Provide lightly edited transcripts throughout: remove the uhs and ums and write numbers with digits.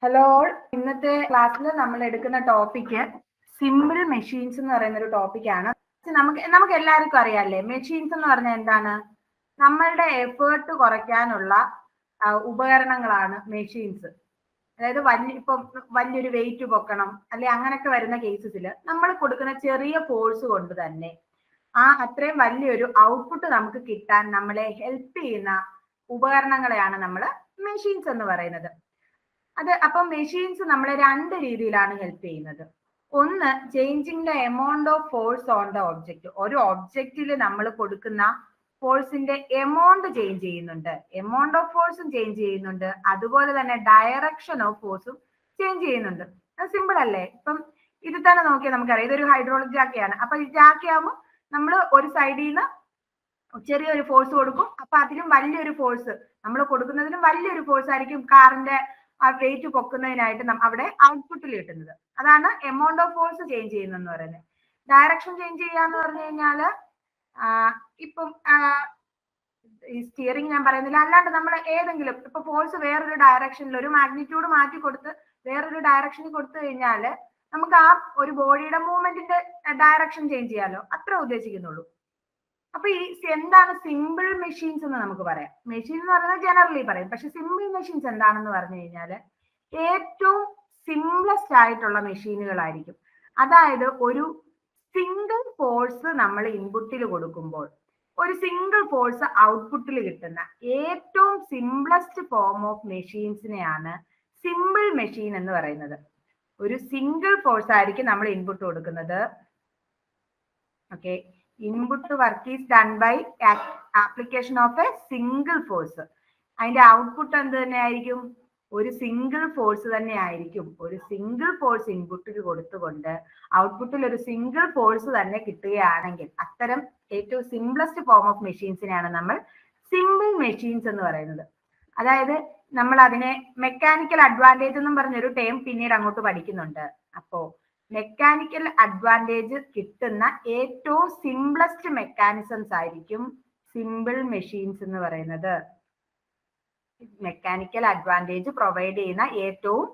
Hello, ഇന്നത്തെ ക്ലാസ്സിൽ നമ്മൾ എടുക്കുന്ന ടോപ്പിക്ക് സിമ്പിൾ മെഷീൻസ് എന്ന് പറയുന്ന ഒരു ടോപ്പിക്കാണ്. നമുക്ക് എല്ലാവർക്കും അറിയാല്ലേ, മെഷീൻസ് എന്ന് പറഞ്ഞാൽ എന്താണ്? നമ്മളുടെ എഫേർട്ട് കുറയ്ക്കാനുള്ള ഉപകരണങ്ങളാണ് മെഷീൻസ്. അതായത് വലിയൊരു വെയിറ്റ് പൊക്കണം അല്ലെ, അങ്ങനെയൊക്കെ വരുന്ന കേസസിൽ നമ്മൾ കൊടുക്കുന്ന ചെറിയ ഫോഴ്സ് കൊണ്ട് തന്നെ അത്രയും വലിയൊരു ഔട്ട്പുട്ട് നമുക്ക് കിട്ടാൻ നമ്മളെ ഹെൽപ്പ് ചെയ്യുന്ന ഉപകരണങ്ങളെയാണ് നമ്മൾ മെഷീൻസ് എന്ന് പറയുന്നത്. അപ്പം മെഷീൻസ് നമ്മളെ രണ്ട് രീതിയിലാണ് ഹെൽപ്പ് ചെയ്യുന്നത്. ഒന്ന്, changing the amount of force on the object. ഒരു ഒബ്ജക്റ്റിൽ നമ്മൾ കൊടുക്കുന്ന ഫോഴ്സിന്റെ എമൗണ്ട് ചേഞ്ച് ചെയ്യുന്നുണ്ട്, എമൗണ്ട് ഓഫ് ഫോഴ്സും ചേഞ്ച് ചെയ്യുന്നുണ്ട്, അതുപോലെ തന്നെ ഡയറക്ഷൻ ഓഫ് ഫോഴ്സും ചേഞ്ച് ചെയ്യുന്നുണ്ട്. അത് സിമ്പിൾ അല്ലേ? ഇപ്പം ഇത് തന്നെ നോക്കിയാൽ നമുക്കറിയാം, ഇതൊരു ഹൈഡ്രോളിക് ജാക്കയാണ്. അപ്പൊ ഈ ജാക്കയാകുമ്പോൾ നമ്മൾ ഒരു സൈഡിൽ നിന്ന് ചെറിയൊരു ഫോഴ്സ് കൊടുക്കും, അപ്പൊ അതിലും വലിയൊരു ഫോഴ്സ് നമ്മൾ കൊടുക്കുന്നതിലും വലിയൊരു ഫോഴ്സ് ആയിരിക്കും കാറിന്റെ വെയിറ്റ് പൊക്കുന്നതിനായിട്ട് അവിടെ ഔട്ട്പുട്ടിൽ കിട്ടുന്നത്. അതാണ് എമൗണ്ട് ഓഫ് ഫോഴ്സ് ചേഞ്ച് ചെയ്യുന്നതെന്ന് പറയുന്നത്. ഡയറക്ഷൻ ചേഞ്ച് ചെയ്യാന്ന് പറഞ്ഞു കഴിഞ്ഞാല് ഇപ്പം ഈ സ്റ്റിയറിംഗ് ഞാൻ പറയുന്നില്ല, അല്ലാണ്ട് നമ്മൾ ഏതെങ്കിലും ഇപ്പൊ ഫോഴ്സ് വേറൊരു ഡയറക്ഷനിൽ ഒരു മാഗ്നിറ്റ്യൂഡ് മാറ്റി കൊടുത്ത് വേറൊരു ഡയറക്ഷനിൽ കൊടുത്തു കഴിഞ്ഞാല് നമുക്ക് ഒരു ബോഡിയുടെ മൂവ്മെന്റിന്റെ ഡയറക്ഷൻ ചേഞ്ച് ചെയ്യാലോ, അത്ര ഉദ്ദേശിക്കുന്നുള്ളൂ. അപ്പൊ എന്താണ് സിമ്പിൾ മെഷീൻസ് എന്ന് നമുക്ക് പറയാം. മെഷീൻ എന്ന് പറയുന്നത് ജനറലി പറയും, പക്ഷെ സിമ്പിൾ മെഷീൻസ് എന്താണെന്ന് പറഞ്ഞു കഴിഞ്ഞാൽ ഏറ്റവും സിംപ്ലസ്റ്റ് ആയിട്ടുള്ള മെഷീനുകളായിരിക്കും. അതായത് ഒരു സിംഗിൾ ഫോഴ്സ് നമ്മൾ ഇൻപുട്ടിൽ കൊടുക്കുമ്പോൾ ഒരു സിംഗിൾ ഫോഴ്സ് ഔട്ട്പുട്ടിൽ കിട്ടുന്ന ഏറ്റവും സിംപ്ലസ്റ്റ് ഫോം ഓഫ് മെഷീൻസിനെയാണ് സിമ്പിൾ മെഷീൻ എന്ന് പറയുന്നത്. ഒരു സിംഗിൾ ഫോഴ്സ് ആയിരിക്കും നമ്മൾ ഇൻപുട്ട് കൊടുക്കുന്നത്. Okay, input work is done by application of a single force. അതിന്റെ ഔട്ട്പുട്ട് എന്ത് തന്നെ ആയിരിക്കും? ഒരു സിംഗിൾ ഫോഴ്സ് തന്നെ ആയിരിക്കും. ഒരു സിംഗിൾ ഫോഴ്സ് ഇൻപുട്ടിൽ കൊടുത്തുകൊണ്ട് ഔട്ട്പുട്ടിൽ ഒരു സിംഗിൾ ഫോഴ്സ് തന്നെ കിട്ടുകയാണെങ്കിൽ അത്തരം ഏറ്റവും സിംപ്ലസ്റ്റ് ഫോം ഓഫ് മെഷീൻസിനെയാണ് നമ്മൾ സിമ്പിൾ മെഷീൻസ് എന്ന് പറയുന്നത്. അതായത് നമ്മൾ അതിനെ മെക്കാനിക്കൽ അഡ്വാൻറ്റേജ് എന്നും പറഞ്ഞൊരു ടേം പിന്നീട് അങ്ങോട്ട് പഠിക്കുന്നുണ്ട്. അപ്പോ മെക്കാനിക്കൽ അഡ്വാൻറ്റേജ് കിട്ടുന്ന ഏറ്റവും സിംപ്ലസ്റ്റ് മെക്കാനിസംസ് ആയിരിക്കും സിമ്പിൾ മെഷീൻസ് എന്ന് പറയുന്നത്. മെക്കാനിക്കൽ അഡ്വാൻറ്റേജ് പ്രൊവൈഡ് ചെയ്യുന്ന ഏറ്റവും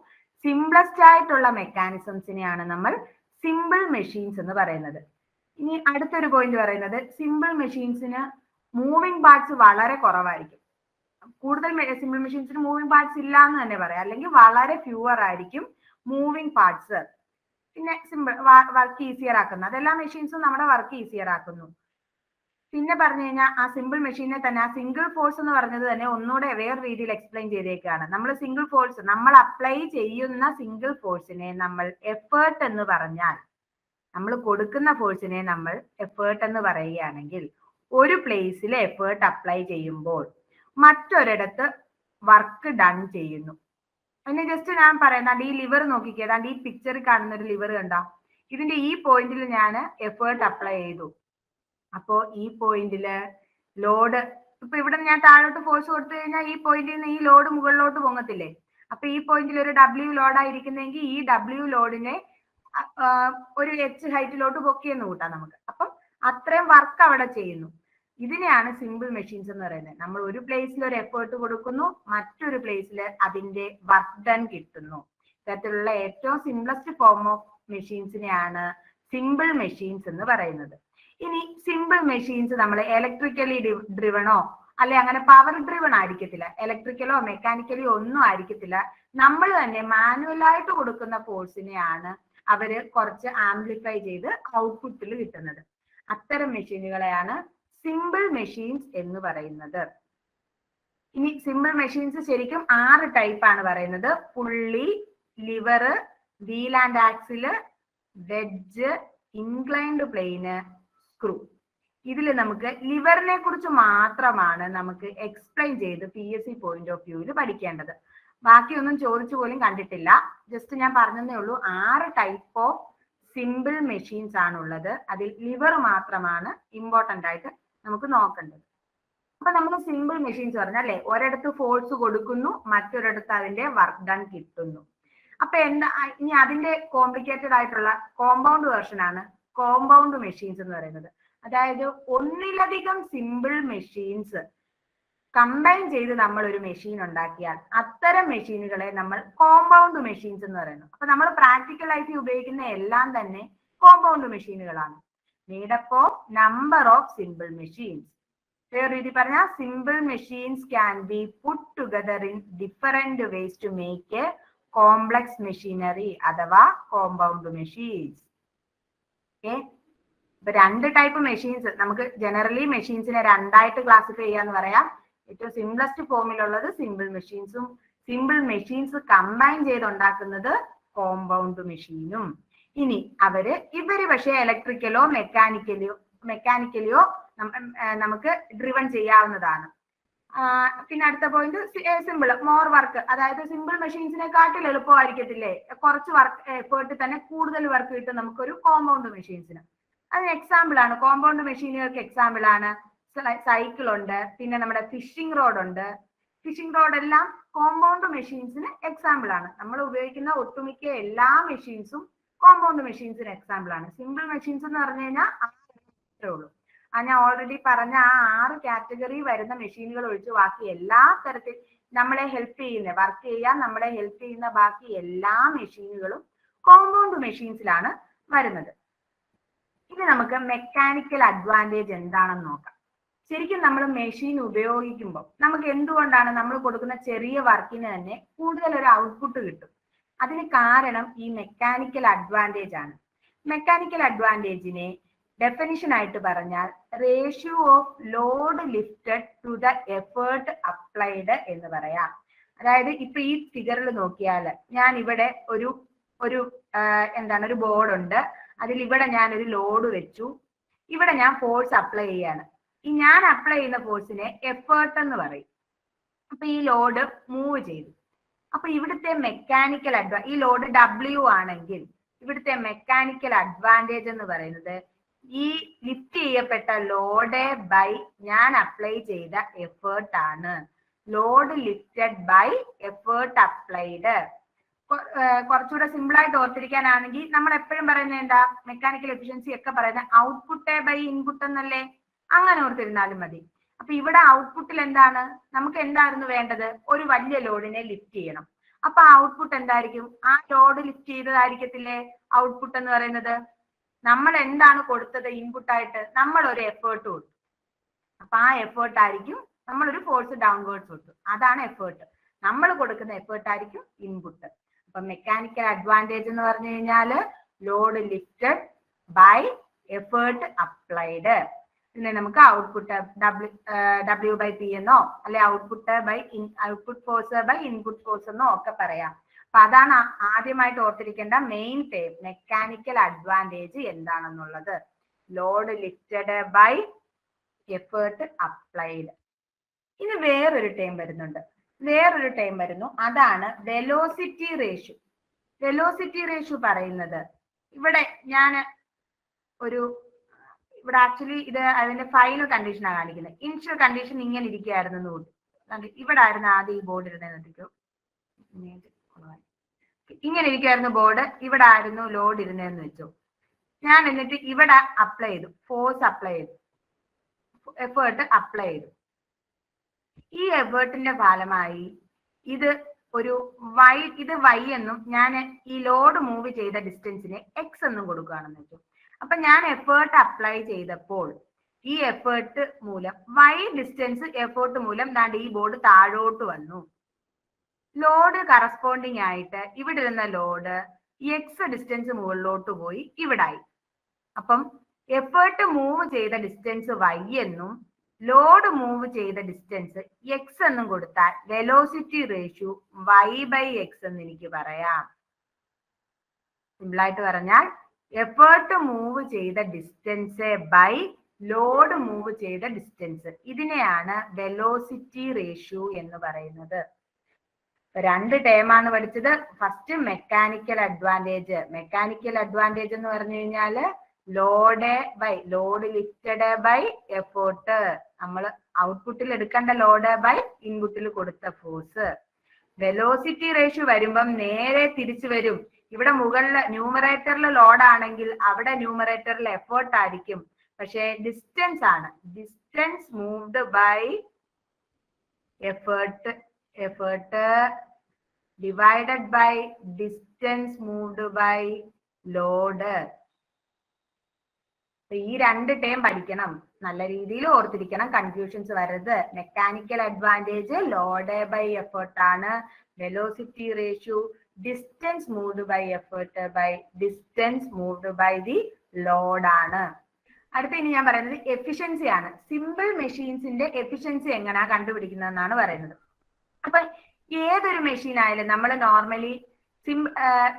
സിംപ്ലസ്റ്റ് ആയിട്ടുള്ള മെക്കാനിസംസിനെയാണ് നമ്മൾ സിമ്പിൾ മെഷീൻസ് എന്ന് പറയുന്നത്. ഇനി അടുത്തൊരു പോയിന്റ് പറയുന്നത്, സിമ്പിൾ മെഷീൻസിന് മൂവിങ് പാർട്സ് വളരെ കുറവായിരിക്കും. കൂടുതൽ സിമ്പിൾ മെഷീൻസിന് മൂവിങ് പാർട്സ് ഇല്ല എന്ന് തന്നെ പറയാം, അല്ലെങ്കിൽ വളരെ ഫ്യൂവർ ആയിരിക്കും മൂവിങ് പാർട്സ്. പിന്നെ സിമ്പിൾ വർക്ക് ഈസിയർ ആക്കുന്നു, അതെല്ലാ മെഷീൻസും നമ്മുടെ വർക്ക് ഈസിയർ ആക്കുന്നു. പിന്നെ പറഞ്ഞു കഴിഞ്ഞാൽ ആ സിമ്പിൾ മെഷീനെ തന്നെ ആ സിംഗിൾ ഫോഴ്സ് എന്ന് പറഞ്ഞത് തന്നെ ഒന്നുകൂടെ വേറെ രീതിയിൽ എക്സ്പ്ലെയിൻ ചെയ്തേക്കാണ്. നമ്മൾ സിംഗിൾ ഫോഴ്സ് നമ്മൾ അപ്ലൈ ചെയ്യുന്ന സിംഗിൾ ഫോഴ്സിനെ നമ്മൾ എഫേർട്ട് എന്ന് പറഞ്ഞാൽ, നമ്മൾ കൊടുക്കുന്ന ഫോഴ്സിനെ നമ്മൾ എഫേർട്ട് എന്ന് പറയുകയാണെങ്കിൽ, ഒരു പ്ലേസിൽ എഫേർട്ട് അപ്ലൈ ചെയ്യുമ്പോൾ മറ്റൊരിടത്ത് വർക്ക് ഡൺ ചെയ്യുന്നു. അതിന് ജസ്റ്റ് ഞാൻ പറയുന്നത്, ഈ ലിവർ നോക്കിക്കേ, ഏതാണ്ട് ഈ പിക്ചറിൽ കാണുന്ന ഒരു ലിവർ കണ്ട, ഇതിന്റെ ഈ പോയിന്റിൽ ഞാൻ എഫേർട്ട് അപ്ലൈ ചെയ്തു. അപ്പോ ഈ പോയിന്റില് ലോഡ്, ഇപ്പൊ ഇവിടെ ഞാൻ താഴോട്ട് ഫോഴ്സ് കൊടുത്തു കഴിഞ്ഞാൽ ഈ പോയിന്റിൽ നിന്ന് ഈ ലോഡ് മുകളിലോട്ട് പൊങ്ങത്തില്ലേ? അപ്പൊ ഈ പോയിന്റിൽ ഒരു W ലോഡായിരിക്കുന്നെങ്കിൽ ഈ W ലോഡിനെ ഒരു H ഹൈറ്റിലോട്ട് പൊക്കിയെന്ന് കൂട്ടാം നമുക്ക്. അപ്പം അത്രയും വർക്ക് അവിടെ ചെയ്യുന്നു. ഇതിനെയാണ് സിമ്പിൾ മെഷീൻസ് എന്ന് പറയുന്നത്. നമ്മൾ ഒരു പ്ലേസിൽ ഒരു എഫേർട്ട് കൊടുക്കുന്നു, മറ്റൊരു പ്ലേസിൽ അതിന്റെ വർക്ക് ഡൺ കിട്ടുന്നു. ഇത്തരത്തിലുള്ള ഏറ്റവും സിംപ്ലസ്റ്റ് ഫോം ഓഫ് മെഷീൻസിനെയാണ് സിമ്പിൾ മെഷീൻസ് എന്ന് പറയുന്നത്. ഇനി സിമ്പിൾ മെഷീൻസ് നമ്മൾ ഇലക്ട്രിക്കലി ഡ്രിവണോ അല്ലെ അങ്ങനെ പവർ ഡ്രിവൺ ആയിരിക്കത്തില്ല, ഇലക്ട്രിക്കലോ മെക്കാനിക്കലോ ഒന്നും ആയിരിക്കത്തില്ല. നമ്മൾ തന്നെ മാനുവലായിട്ട് കൊടുക്കുന്ന ഫോഴ്സിനെയാണ് അവര് കുറച്ച് ആംപ്ലിഫൈ ചെയ്ത് ഔട്ട്പുട്ടിൽ കിട്ടുന്നത്. അത്തരം മെഷീനുകളെയാണ് സിമ്പിൾ മെഷീൻസ് എന്ന് പറയുന്നത്. ഇനി സിമ്പിൾ മെഷീൻസ് ശരിക്കും 6 ടൈപ്പ് ആണ് പറയുന്നത്. Pulley, lever, wheel and axle, wedge, inclined plane, screw. ഇതിൽ നമുക്ക് ലിവറിനെ കുറിച്ച് മാത്രമാണ് നമുക്ക് എക്സ്പ്ലെയിൻ ചെയ്ത് PSC പോയിന്റ് ഓഫ് വ്യൂവിൽ പഠിക്കേണ്ടത്. ബാക്കിയൊന്നും ചോദിച്ചു പോലും കണ്ടിട്ടില്ല, ജസ്റ്റ് ഞാൻ പറഞ്ഞതേ ഉള്ളൂ. 6 ടൈപ്പ് ഓഫ് സിമ്പിൾ മെഷീൻസ് ആണുള്ളത്. അതിൽ ലിവർ മാത്രമാണ് ഇമ്പോർട്ടന്റ് ആയിട്ട് നമുക്ക് നോക്കേണ്ടത്. അപ്പൊ നമ്മൾ സിമ്പിൾ മെഷീൻസ് പറഞ്ഞല്ലേ, ഒരിടത്ത് ഫോഴ്സ് കൊടുക്കുന്നു, മറ്റൊരിടത്ത് അതിന്റെ വർക്ക് ഡൺ കിട്ടുന്നു. അപ്പൊ ഇനി അതിന്റെ കോംപ്ലിക്കേറ്റഡ് ആയിട്ടുള്ള കോമ്പൗണ്ട് വേർഷൻ ആണ് കോമ്പൗണ്ട് മെഷീൻസ് എന്ന് പറയുന്നത്. അതായത് ഒന്നിലധികം സിമ്പിൾ മെഷീൻസ് കമ്പൈൻ ചെയ്ത് നമ്മൾ ഒരു മെഷീൻ ഉണ്ടാക്കിയാൽ അത്തരം മെഷീനുകളെ നമ്മൾ കോമ്പൗണ്ട് മെഷീൻസ് എന്ന് പറയുന്നു. അപ്പൊ നമ്മൾ പ്രാക്ടിക്കൽ ലൈഫിൽ ഉപയോഗിക്കുന്ന എല്ലാം തന്നെ കോമ്പൗണ്ട് മെഷീനുകളാണ്. Made up of number of simple machines. വേറെ രീതി പറഞ്ഞാൽ simple machines can be put together in different ways to make a complex machinery അഥവാ കോമ്പൗണ്ട് മെഷീൻസ്. ഓക്കെ, ഇപ്പൊ രണ്ട് ടൈപ്പ് മെഷീൻസ് നമുക്ക് ജനറലി മെഷീൻസിനെ രണ്ടായിട്ട് ക്ലാസിഫൈ ചെയ്യാന്ന് പറയാം. ഏറ്റവും സിംപ്ലസ്റ്റ് ഫോമിലുള്ളത് സിമ്പിൾ മെഷീൻസും, സിമ്പിൾ മെഷീൻസ് കമ്പൈൻ ചെയ്ത് ഉണ്ടാക്കുന്നത് കോമ്പൗണ്ട് മെഷീനും. ഇനി ഇവര് പക്ഷേ ഇലക്ട്രിക്കലോ മെക്കാനിക്കലിയോ നമുക്ക് ഡ്രിവൺ ചെയ്യാവുന്നതാണ്. പിന്നെ അടുത്ത പോയിന്റ് സിമ്പിൾ മോർ വർക്ക്, അതായത് സിമ്പിൾ മെഷീൻസിനെക്കാട്ടിൽ എളുപ്പമായിരിക്കത്തില്ലേ, കുറച്ച് വർക്ക് എഫേർട്ട് തന്നെ കൂടുതൽ വർക്ക് കിട്ടും നമുക്കൊരു കോമ്പൗണ്ട് മെഷീൻസിന്. അതിന് എക്സാമ്പിൾ ആണ്, കോമ്പൗണ്ട് മെഷീനുകൾക്ക് എക്സാമ്പിൾ ആണ് സൈക്കിൾ ഉണ്ട്, പിന്നെ നമ്മുടെ ഫിഷിംഗ് റോഡ് ഉണ്ട്. ഫിഷിംഗ് റോഡ് എല്ലാം കോമ്പൗണ്ട് മെഷീൻസിന് എക്സാമ്പിൾ ആണ്. നമ്മൾ ഉപയോഗിക്കുന്ന ഒട്ടുമിക്ക എല്ലാ മെഷീൻസും കോമ്പൗണ്ട് മെഷീൻസിന് എക്സാമ്പിൾ ആണ്. സിമ്പിൾ മെഷീൻസ് എന്ന് പറഞ്ഞു കഴിഞ്ഞാൽ അത്രേ ഉള്ളൂ. ഞാൻ ഓൾറെഡി പറഞ്ഞ ആ 6 കാറ്റഗറി വരുന്ന മെഷീനുകൾ ഒഴിച്ച് ബാക്കി എല്ലാ തരത്തിൽ നമ്മളെ ഹെൽപ്പ് ചെയ്യുന്ന വർക്ക് ചെയ്യാൻ നമ്മളെ ഹെൽപ്പ് ചെയ്യുന്ന ബാക്കി എല്ലാ മെഷീനുകളും കോമ്പൗണ്ട് മെഷീൻസിലാണ് വരുന്നത്. ഇനി നമുക്ക് മെക്കാനിക്കൽ അഡ്വാൻറ്റേജ് എന്താണെന്ന് നോക്കാം. ശരിക്കും നമ്മൾ മെഷീൻ ഉപയോഗിക്കുമ്പോൾ നമുക്ക് എന്തുകൊണ്ടാണ് നമ്മൾ കൊടുക്കുന്ന ചെറിയ വർക്കിന് തന്നെ കൂടുതൽ ഒരു ഔട്ട്പുട്ട് കിട്ടും? അതിന് കാരണം ഈ മെക്കാനിക്കൽ അഡ്വാൻറ്റേജ് ആണ്. മെക്കാനിക്കൽ അഡ്വാൻറ്റേജിനെ ഡെഫിനിഷൻ ആയിട്ട് പറഞ്ഞാൽ ratio of load lifted to the effort applied എന്ന് പറയാം. അതായത് ഇപ്പൊ ഈ ഫിഗറിൽ നോക്കിയാൽ ഞാൻ ഇവിടെ ഒരു ബോർഡ് ഉണ്ട്, അതിൽ ഇവിടെ ഞാൻ ഒരു ലോഡ് വെച്ചു, ഇവിടെ ഞാൻ ഫോഴ്സ് അപ്ലൈ ചെയ്യാണ്. ഈ ഞാൻ അപ്ലൈ ചെയ്യുന്ന ഫോഴ്സിനെ എഫേർട്ട് എന്ന് പറയും. അപ്പൊ ഈ ലോഡ് മൂവ് ചെയ്തു. അപ്പൊ ഇവിടുത്തെ മെക്കാനിക്കൽ ഈ ലോഡ് W ആണെങ്കിൽ ഇവിടുത്തെ മെക്കാനിക്കൽ അഡ്വാൻറ്റേജ് എന്ന് പറയുന്നത് ഈ ലിഫ്റ്റ് ചെയ്യപ്പെട്ട ലോഡ് ബൈ ഞാൻ അപ്ലൈ ചെയ്ത എഫേർട്ട് ആണ്. Load lifted by effort applied. കുറച്ചുകൂടെ സിമ്പിൾ ആയിട്ട് ഓർത്തിരിക്കാനാണെങ്കിൽ നമ്മൾ എപ്പോഴും പറയുന്നത് എന്താ, മെക്കാനിക്കൽ എഫിഷ്യൻസി ഒക്കെ പറയുന്നത് ഔട്ട്പുട്ട് ബൈ ഇൻപുട്ട് എന്നല്ലേ, അങ്ങനെ ഓർത്തിരുന്നാലും മതി. അപ്പൊ ഇവിടെ ഔട്ട്പുട്ടിൽ എന്താണ്, നമുക്ക് എന്തായിരുന്നു വേണ്ടത്, ഒരു വലിയ ലോഡിനെ ലിഫ്റ്റ് ചെയ്യണം. അപ്പൊ ഔട്ട്പുട്ട് എന്തായിരിക്കും, ആ ലോഡ് ലിഫ്റ്റ് ചെയ്തതായിരിക്കത്തില്ലേ ഔട്ട്പുട്ട് എന്ന് പറയുന്നത്. നമ്മൾ എന്താണ് കൊടുത്തത് ഇൻപുട്ടായിട്ട്, നമ്മൾ ഒരു എഫേർട്ട് കൊടുത്തു. അപ്പൊ ആ എഫേർട്ട് ആയിരിക്കും നമ്മളൊരു ഫോഴ്സ് ഡൗൺവേർഡ്സ് കൊടുത്തു, അതാണ് എഫേർട്ട്. നമ്മൾ കൊടുക്കുന്ന എഫേർട്ട് ആയിരിക്കും ഇൻപുട്ട്. അപ്പൊ മെക്കാനിക്കൽ അഡ്വാൻറ്റേജ് എന്ന് പറഞ്ഞു കഴിഞ്ഞാല് load lifted by effort applied. പിന്നെ നമുക്ക് ഔട്ട്പുട്ട് W/P എന്നോ അല്ലെ output force by input force എന്നോ ഒക്കെ പറയാം. അപ്പൊ അതാണ് ആദ്യമായിട്ട് ഓർത്തിരിക്കേണ്ട മെയിൻ ടേം, മെക്കാനിക്കൽ അഡ്വാൻറ്റേജ് എന്താണെന്നുള്ളത്. Load lifted by effort applied. ഇനി വേറൊരു ടേം വരുന്നു, അതാണ് വെലോസിറ്റി റേഷ്യോ. വെലോസിറ്റി റേഷ്യോ പറയുന്നത് ഇവിടെ ഇവിടെ ആക്ച്വലി ഇത് അതിന്റെ ഫൈനൽ കണ്ടീഷനാണ് കാണിക്കുന്നത്. ഇനിഷ്യൽ കണ്ടീഷൻ ഇങ്ങനെ ഇരിക്കുകയായിരുന്നു കൂടി, ഇവിടെ ആയിരുന്നു ആദ്യം ഈ ബോർഡ് ഇരുന്നേക്കും, ഇങ്ങനെ ഇരിക്കുകയായിരുന്നു ബോർഡ്, ഇവിടെ ആയിരുന്നു ലോഡ് ഇരുന്നതെന്ന് വെച്ചു. ഞാൻ എന്നിട്ട് ഇവിടെ അപ്ലൈ ചെയ്തു, ഫോഴ്സ് അപ്ലൈ ചെയ്തു, എഫേർട്ട് അപ്ലൈ ചെയ്തു. ഈ എഫേർട്ടിന്റെ ഫലമായി ഇത് Y എന്നും ഞാൻ ഈ ലോഡ് മൂവ് ചെയ്ത ഡിസ്റ്റൻസിനെ X എന്നും കൊടുക്കുകയാണെന്ന് വെച്ചു. അപ്പൊ ഞാൻ എഫേർട്ട് അപ്ലൈ ചെയ്തപ്പോൾ ഈ എഫേർട്ട് മൂലം Y ഡിസ്റ്റൻസ് എഫേർട്ട് മൂലം ഈ ബോർഡ് താഴോട്ട് വന്നു. ലോഡ് കറസ്പോണ്ടിങ് ആയിട്ട് ഇവിടെ ഇരുന്ന ലോഡ് X ഡിസ്റ്റൻസ് മുകളിലോട്ട് പോയി ഇവിടായി. അപ്പം എഫേർട്ട് മൂവ് ചെയ്ത ഡിസ്റ്റൻസ് Y എന്നും ലോഡ് മൂവ് ചെയ്ത ഡിസ്റ്റൻസ് X എന്നും കൊടുത്താൽ വെലോസിറ്റി റേഷ്യോ Y/X എന്ന് എനിക്ക് പറയാം. സിമ്പിളായിട്ട് പറഞ്ഞാൽ എഫേർട്ട് മൂവ് ചെയ്ത ഡിസ്റ്റൻസ് ബൈ ലോഡ് മൂവ് ചെയ്ത ഡിസ്റ്റൻസ്, ഇതിനെയാണ് വെലോസിറ്റി റേഷ്യോ എന്ന് പറയുന്നത്. രണ്ട് ടേമാണ് പഠിച്ചത്. First mechanical advantage. Mechanical advantage എന്ന് പറഞ്ഞു കഴിഞ്ഞാല് ലോഡ് ലിഫ്റ്റഡ് ബൈ എഫേർട്ട്, നമ്മൾ ഔട്ട്പുട്ടിൽ എടുക്കേണ്ട ലോഡ് ബൈ ഇൻപുട്ടിൽ കൊടുത്ത ഫോഴ്സ്. വെലോസിറ്റി റേഷ്യോ വരുമ്പം നേരെ തിരിച്ചു വരും. ഇവിടെ മുകളിൽ ന്യൂമറേറ്ററിൽ ലോഡ് ആണെങ്കിൽ അവിടെ ന്യൂമറേറ്ററിൽ എഫേർട്ട് ആയിരിക്കും, പക്ഷെ ഡിസ്റ്റൻസ് ആണ്. Distance moved by effort divided by distance moved by load. ഈ രണ്ട് ടേം പഠിക്കണം, നല്ല രീതിയിൽ ഓർത്തിരിക്കണം, കൺഫ്യൂഷൻസ് വരരുത്. Mechanical advantage load by effort ആണ്. Velocity ratio distance moved by effort by distance moved by the load ആണ്. അടുത്ത ഇനി ഞാൻ പറയുന്നത് എഫിഷ്യൻസി ആണ്. സിമ്പിൾ മെഷീൻസിന്റെ എഫിഷ്യൻസി എങ്ങനെയാ കണ്ടുപിടിക്കുന്നതെന്നാണ് പറയുന്നത്. അപ്പൊ ഏതൊരു മെഷീൻ ആയാലും നമ്മൾ നോർമലി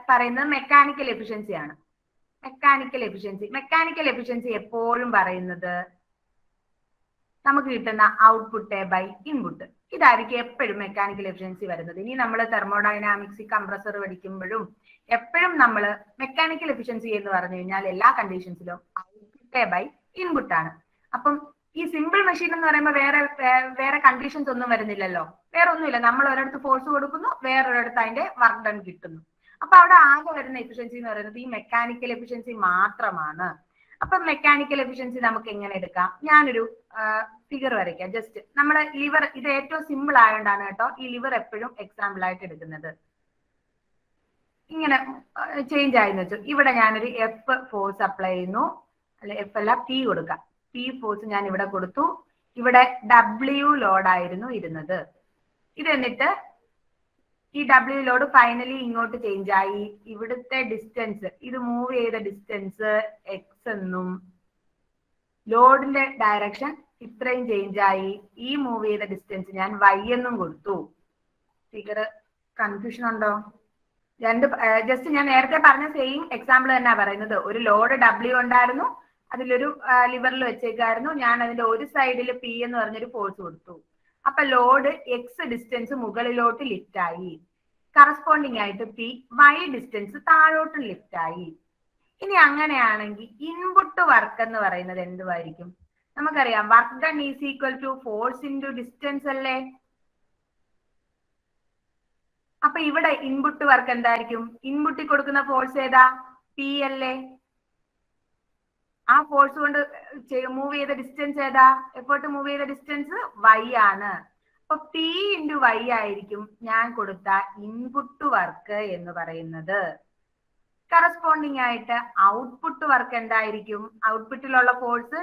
പറയുന്നത് മെക്കാനിക്കൽ എഫിഷ്യൻസി ആണ്. മെക്കാനിക്കൽ എഫിഷ്യൻസി എപ്പോഴും പറയുന്നത് നമുക്ക് കിട്ടുന്ന ഔട്ട്പുട്ട് ബൈ ഇൻപുട്ട്. ഇതായിരിക്കും എപ്പോഴും മെക്കാനിക്കൽ എഫിഷ്യൻസി വരുന്നത്. ഇനി നമ്മൾ തെർമോഡൈനാമിക്സ് കംപ്രസർ പഠിക്കുമ്പോഴും എപ്പോഴും നമ്മൾ മെക്കാനിക്കൽ എഫിഷ്യൻസി എന്ന് പറഞ്ഞു കഴിഞ്ഞാൽ എല്ലാ കണ്ടീഷൻസിലും ഔട്ട്പുട്ട് ബൈ ഇൻപുട്ട് ആണ്. അപ്പം ഈ സിമ്പിൾ മെഷീൻ എന്ന് പറയുമ്പോൾ വേറെ കണ്ടീഷൻസ് ഒന്നും വരുന്നില്ലല്ലോ, വേറെ ഒന്നുമില്ല. നമ്മൾ ഒരിടത്ത് ഫോഴ്സ് കൊടുക്കുന്നു, വേറൊരിടത്ത് അതിന്റെ വർക്ക് ഡൺ കിട്ടുന്നു. അപ്പൊ അവിടെ ആകെ വരുന്ന എഫിഷ്യൻസി എന്ന് പറയുന്നത് ഈ മെക്കാനിക്കൽ എഫിഷ്യൻസി മാത്രമാണ്. അപ്പൊ മെക്കാനിക്കൽ എഫിഷ്യൻസി നമുക്ക് എങ്ങനെ എടുക്കാം? ഞാനൊരു ഫിഗർ വരയ്ക്കാം. ജസ്റ്റ് നമ്മുടെ ലിവർ, ഇത് ഏറ്റവും സിമ്പിൾ ആയതുകൊണ്ടാണ് കേട്ടോ ഈ ലിവർ എപ്പോഴും എക്സാമ്പിൾ ആയിട്ട് എടുക്കുന്നത്. ഇങ്ങനെ ചേഞ്ച് ആയെന്ന് വെച്ചു. ഇവിടെ ഞാനൊരു എഫ് ഫോഴ്സ് അപ്ലൈ ചെയ്യുന്നു, അല്ലെ എഫ് അല്ല പി കൊടുക്കാം. പി ഫോഴ്സ് ഞാൻ ഇവിടെ കൊടുത്തു. ഇവിടെ ഡബ്ല്യു ലോഡ് ആയിരുന്നു ഇരുന്നത്. ഇത് എന്നിട്ട് ഈ ഡബ്ല്യു ലോഡ് ഫൈനലി ഇങ്ങോട്ട് ചേഞ്ച് ആയി. ഇവിടുത്തെ ഡിസ്റ്റൻസ്, ഇത് മൂവ് ചെയ്ത ഡിസ്റ്റൻസ് എക്സ് എന്നും ലോഡിന്റെ ഡയറക്ഷൻ ഇത്രയും ചേഞ്ച് ആയി. ഈ മൂവ് ചെയ്ത ഡിസ്റ്റൻസ് ഞാൻ വൈ എന്നും കൊടുത്തു. ഫിഗർ കൺഫ്യൂഷൻ ഉണ്ടോ? ജസ്റ്റ് ഞാൻ നേരത്തെ പറഞ്ഞ സെയിം എക്സാമ്പിൾ തന്നെയാ പറയുന്നത്. ഒരു ലോഡ് ഡബ്ല്യു ഉണ്ടായിരുന്നു, അതിലൊരു ലിവറിൽ വെച്ചേക്കായിരുന്നു. ഞാൻ അതിന്റെ ഒരു സൈഡിൽ പി എന്ന് പറഞ്ഞൊരു ഫോഴ്സ് കൊടുത്തു. അപ്പൊ ലോഡ് എക്സ് ഡിസ്റ്റൻസ് മുകളിലോട്ട് ലിഫ്റ്റ് ആയി. കറസ്പോണ്ടിങ് ആയിട്ട് പി വൈ ഡിസ്റ്റൻസ് താഴോട്ട് ലിഫ്റ്റ് ആയി. ഇനി അങ്ങനെയാണെങ്കിൽ ഇൻപുട്ട് വർക്ക് എന്ന് പറയുന്നത് എന്തുവായിരിക്കും? നമുക്കറിയാം work done is equal to force into distance അല്ലേ. അപ്പൊ ഇവിടെ ഇൻപുട്ട് വർക്ക് എന്തായിരിക്കും? ഇൻപുട്ടിൽ കൊടുക്കുന്ന ഫോഴ്സ് ഏതാ? പി അല്ലേ. ആ ഫോഴ്സ് കൊണ്ട് മൂവ് ചെയ്ത ഡിസ്റ്റൻസ് ഏതാ? എഫേർട്ട് മൂവ് ചെയ്ത ഡിസ്റ്റൻസ് വൈ ആണ്. അപ്പൊ പി ഇൻറ്റു വൈ ആയിരിക്കും ഞാൻ കൊടുത്ത ഇൻപുട്ട് വർക്ക് എന്ന് പറയുന്നത്. കറസ്പോണ്ടിങ് ആയിട്ട് ഔട്ട്പുട്ട് വർക്ക് എന്തായിരിക്കും? ഔട്ട്പുട്ടിലുള്ള ഫോഴ്സ്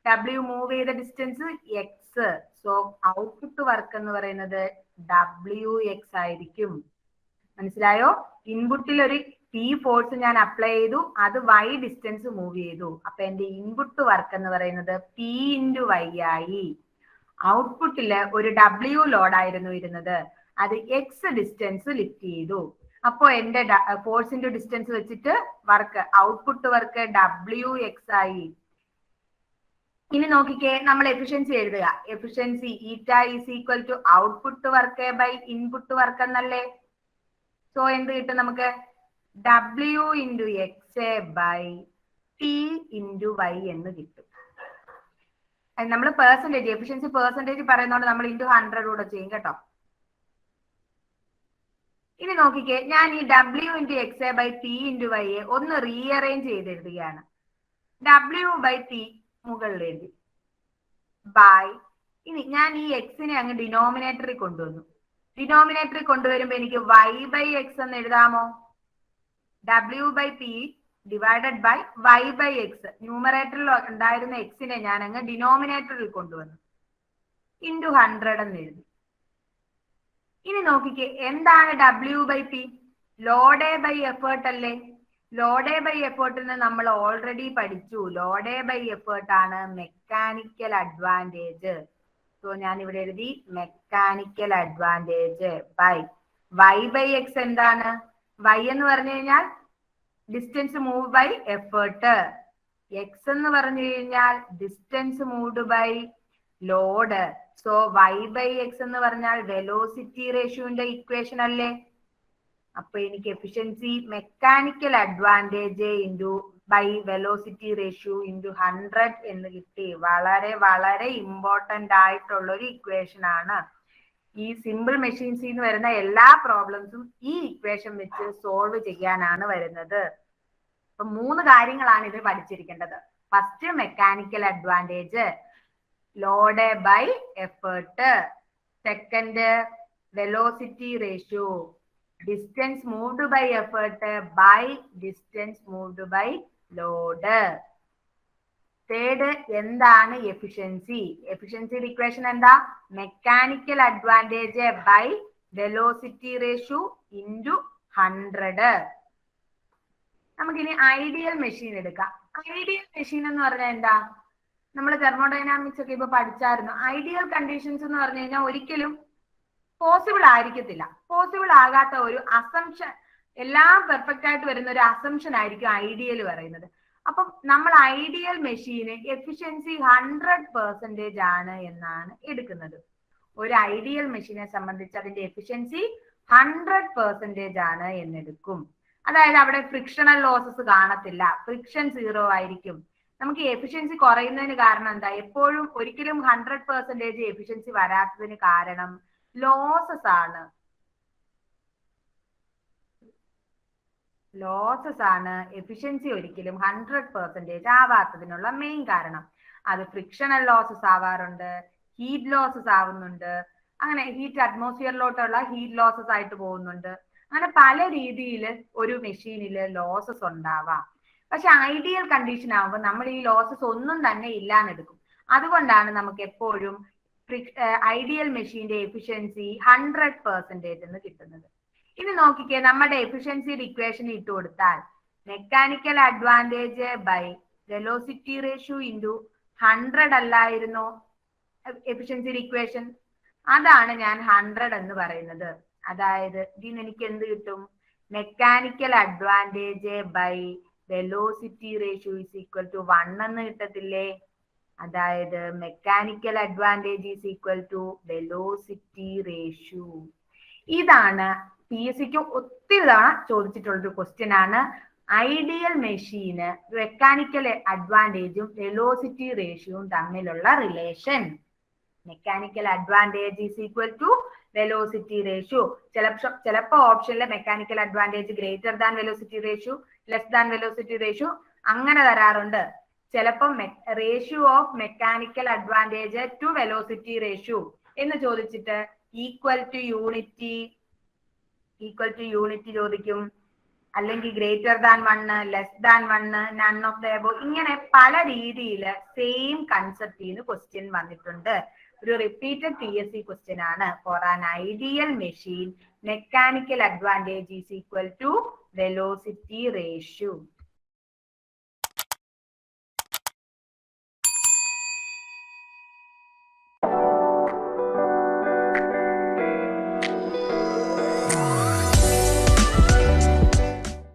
ഡബ്ല്യു മൂവ് ചെയ്ത distance X. So output work എന്ന് പറയുന്നത് ഡബ്ല്യു എക്സ് ആയിരിക്കും. മനസ്സിലായോ? ഇൻപുട്ടിൽ ഒരു പി ഫോഴ്സ് ഞാൻ അപ്ലൈ ചെയ്തു, അത് വൈ ഡിസ്റ്റൻസ് മൂവ് ചെയ്തു. അപ്പൊ എന്റെ ഇൻപുട്ട് വർക്ക് എന്ന് പറയുന്നത് പി ഇൻറ്റു വൈ ആയി. ഔട്ട്പുട്ടില് ഒരു ഡബ്ല്യു ലോഡ് ആയിരുന്നു ഇരുന്നത്, അത് എക്സ് ഡിസ്റ്റൻസ് ലിഫ്റ്റ് ചെയ്തു. അപ്പോ എന്റെ ഫോഴ്സ് ഇൻറ്റു ഡിസ്റ്റൻസ് വെച്ചിട്ട് work output work W X ആയി. ഇനി നോക്കിക്കേ, നമ്മൾ എഫിഷ്യൻസി എഴുതുക. Efficiency eta is equal to output work by input work എന്നല്ലേ. സോ എന്ത് കിട്ടും നമുക്ക്? W into X by T into Y എന്ന് കിട്ടും. നമ്മൾ പെർസെന്റേജ്, എഫിഷ്യൻസി പെർസെന്റേജ് പറയുന്നതുകൊണ്ട് നമ്മൾ ഇൻറ്റു 100 കൂടെ ചെയ്യും കേട്ടോ. ഇനി നോക്കിക്കേ, ഞാൻ ഈ W into X by T into Y ഒന്ന് റീഅറേഞ്ച് ചെയ്ത് എഴുതുകയാണ്. ഡബ്ല്യു ബൈ ടി മുകളിൽ എഴുതി ബൈ, ഇനി ഞാൻ ഈ എക്സിനെ അങ്ങ് ഡിനോമിനേറ്ററിൽ കൊണ്ടുവന്നു. ഡിനോമിനേറ്ററിൽ കൊണ്ടുവരുമ്പോ എനിക്ക് വൈ ബൈ എക്സ് എന്ന് എഴുതാമോ? ഡബ്ല്യു by p divided by Y by x. ന്യൂമറേറ്ററിൽ ഉണ്ടായിരുന്ന എക്സിനെ ഞാൻ അങ്ങ് ഡിനോമിനേറ്ററിൽ കൊണ്ടുവന്നു. ഇൻറ്റു 100 എന്ന് എഴുതി. ഇനി നോക്കിക്കേ, എന്താണ് W by P? Load by effort അല്ലേ. ലോഡ് ബൈ എഫേർട്ടിന് നമ്മൾ ഓൾറെഡി പഠിച്ചു. ലോഡ് ബൈ എഫേർട്ട് ആണ് മെക്കാനിക്കൽ അഡ്വാൻറ്റേജ്. സോ ഞാൻ ഇവിടെ എഴുതി mechanical advantage by Y by X. എന്താണ് വൈ എന്ന് പറഞ്ഞു കഴിഞ്ഞാൽ distance move by effort. X എന്ന് പറഞ്ഞു കഴിഞ്ഞാൽ distance moved by load. So Y by X എന്ന് പറഞ്ഞാൽ വെലോസിറ്റി റേഷ്യോന്റെ ഇക്വേഷൻ അല്ലേ. അപ്പൊ എനിക്ക് efficiency mechanical advantage into by velocity ratio into 100 എന്ന് കിട്ടി. വളരെ വളരെ ഇമ്പോർട്ടന്റ് ആയിട്ടുള്ള ഒരു ഇക്വേഷൻ ആണ്. ഈ സിമ്പിൾ മെഷീൻസിൽ നിന്ന് വരുന്ന എല്ലാ പ്രോബ്ലംസും ഈ ഇക്വേഷൻ വെച്ച് സോൾവ് ചെയ്യാനാണ് വരുന്നത്. അപ്പൊ 3 കാര്യങ്ങളാണ് ഇത് പഠിച്ചിരിക്കേണ്ടത്. First mechanical advantage, load by effort, second velocity ratio, distance moved by effort by distance moved by load. Third എന്താണ് എഫിഷ്യൻസി? എഫിഷ്യൻസിയുടെ ഇക്വേഷൻ എന്താ? Mechanical advantage by velocity ratio into 100. നമുക്കിനി ഐഡിയൽ മെഷീൻ എടുക്കാം. ഐഡിയൽ മെഷീൻ എന്ന് പറഞ്ഞാൽ എന്താ? നമ്മൾ thermodynamics ഒക്കെ ഇപ്പൊ പഠിച്ചായിരുന്നു. ഐഡിയൽ കണ്ടീഷൻസ് എന്ന് പറഞ്ഞു കഴിഞ്ഞാൽ ഒരിക്കലും പോസിബിൾ ആയിരിക്കത്തില്ല. പോസിബിൾ ആകാത്ത ഒരു അസംഷൻ, എല്ലാം പെർഫെക്റ്റ് ആയിട്ട് വരുന്ന ഒരു അസംഷൻ ആയിരിക്കും ഐഡിയൽ പറയുന്നത്. അപ്പം നമ്മൾ ഐഡിയൽ മെഷീന് എഫിഷ്യൻസി 100% ആണ് എന്നാണ് എടുക്കുന്നത്. ഒരു ഐഡിയൽ മെഷീനെ സംബന്ധിച്ച് അതിന്റെ എഫിഷ്യൻസി 100% ആണ് എന്നെടുക്കും. അതായത് അവിടെ ഫ്രിക്ഷണൽ ലോസസ് കാണത്തില്ല, ഫ്രിക്ഷൻ 0 ആയിരിക്കും. നമുക്ക് എഫിഷ്യൻസി കുറയുന്നതിന് കാരണം എന്താ? എപ്പോഴും ഒരിക്കലും 100% എഫിഷ്യൻസി വരാത്തതിന് കാരണം ലോസസ് ആണ്. ലോസസ് ആണ് എഫിഷ്യൻസി ഒരിക്കലും 100% ആവാത്തതിനുള്ള മെയിൻ കാരണം. അത് ഫ്രിക്ഷണൽ ലോസസ് ആവാറുണ്ട്, ഹീറ്റ് ലോസസ് ആവുന്നുണ്ട്, അങ്ങനെ ഹീറ്റ് അറ്റ്മോസ്ഫിയറിലോട്ടുള്ള ഹീറ്റ് ലോസസ് ആയിട്ട് പോകുന്നുണ്ട്. അങ്ങനെ പല രീതിയിൽ ഒരു മെഷീനില് ലോസസ് ഉണ്ടാവാം. പക്ഷെ ഐഡിയൽ കണ്ടീഷൻ ആകുമ്പോൾ നമ്മൾ ഈ ലോസസ് ഒന്നും തന്നെ ഇല്ലാന്നെടുക്കും. അതുകൊണ്ടാണ് നമുക്ക് എപ്പോഴും ഐഡിയൽ മെഷീന്റെ എഫിഷ്യൻസി 100% എന്ന് കിട്ടുന്നത്. ഇനി നോക്കിക്കേ, നമ്മുടെ എഫിഷ്യൻസിയുടെ ഇക്വേഷൻ ഇട്ട് കൊടുത്താൽ mechanical advantage by velocity ratio into 100 അല്ലായിരുന്നോ എഫിഷ്യൻസിയുടെ ഇക്വേഷൻ? അതാണ് ഞാൻ 100 എന്ന് പറയുന്നത്. അതായത് ഇതിന് എനിക്ക് എന്ത് കിട്ടും? Mechanical advantage by velocity ratio is equal to 1 എന്ന് കിട്ടത്തില്ലേ? അതായത് mechanical advantage is equal to velocity ratio. ഇതാണ് PSCക്ക് ഒത്തിരി തവണ ചോദിച്ചിട്ടുള്ളൊരു ക്വസ്റ്റ്യൻ ആണ്. ഐഡിയൽ മെഷീന് മെക്കാനിക്കൽ അഡ്വാൻറ്റേജും വെലോസിറ്റി റേഷ്യോയും തമ്മിലുള്ള relation. Mechanical advantage is equal to velocity ratio. ചിലപ്പോ ഓപ്ഷനിലെ mechanical advantage greater than velocity ratio, less than velocity ratio അങ്ങനെ തരാറുണ്ട്. ചിലപ്പം ratio of mechanical advantage to velocity ratio എന്ന് ചോദിച്ചിട്ട് ഈക്വൽ ടു യൂണിറ്റ് ചോദിക്കും, അല്ലെങ്കിൽ greater than 1, less than 1, none of the above, ഇങ്ങനെ പല രീതിയിൽ സെയിം കൺസെപ്റ്റിന് ക്വസ്റ്റ്യൻ വന്നിട്ടുണ്ട്. ഒരു റിപ്പീറ്റഡ് PSC ക്വസ്റ്റ്യൻ ആണ്. For an ideal machine mechanical advantage is equal to velocity ratio.